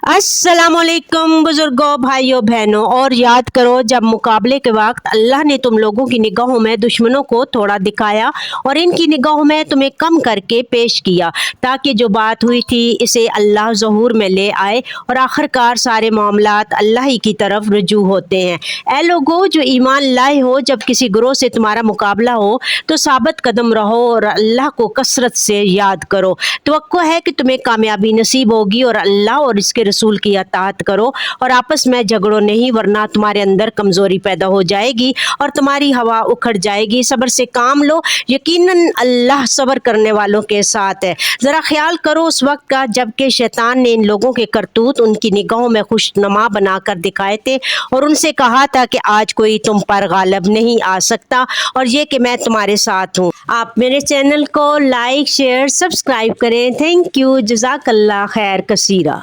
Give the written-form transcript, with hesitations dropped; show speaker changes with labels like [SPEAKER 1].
[SPEAKER 1] अस्सलामुअलैकुम बुजुर्गों, भाइयों, बहनों। और याद करो, जब मुकाबले के वक्त अल्लाह ने तुम लोगों की निगाहों में दुश्मनों को थोड़ा दिखाया और इनकी निगाहों में तुम्हें कम करके पेश किया, ताकि जो बात हुई थी इसे अल्लाह ज़हूर में ले आए और आखिरकार सारे मामलात अल्लाह ही की तरफ रुजू होते हैं। ऐ लोगों जो ईमान लाए हो, जब किसी गुरोह से तुम्हारा मुकाबला हो तो साबित कदम रहो और अल्लाह को कसरत से याद करो। तवक्को है कि तुम्हें कामयाबी नसीब होगी और अल्लाह और इसके रसूल की अताअत करो और आपस में झगड़ो नहीं, वरना तुम्हारे अंदर कमजोरी पैदा हो जाएगी और तुम्हारी हवा उखड़ जाएगी। सब्र से काम लो, यकीनन अल्लाह सब्र करने वालों के साथ है। जरा ख्याल करो उस वक्त का जबकि शैतान ने इन लोगों के करतूत उनकी निगाहों में खुशनुमा बनाकर दिखाए थे और उनसे कहा था कि आज कोई तुम पर गालिब नहीं आ सकता और ये कि मैं तुम्हारे साथ हूँ। आप मेरे चैनल को लाइक, शेयर, सब्सक्राइब करें। Thank you. जज़ाकल्लाह खैर कसीरा।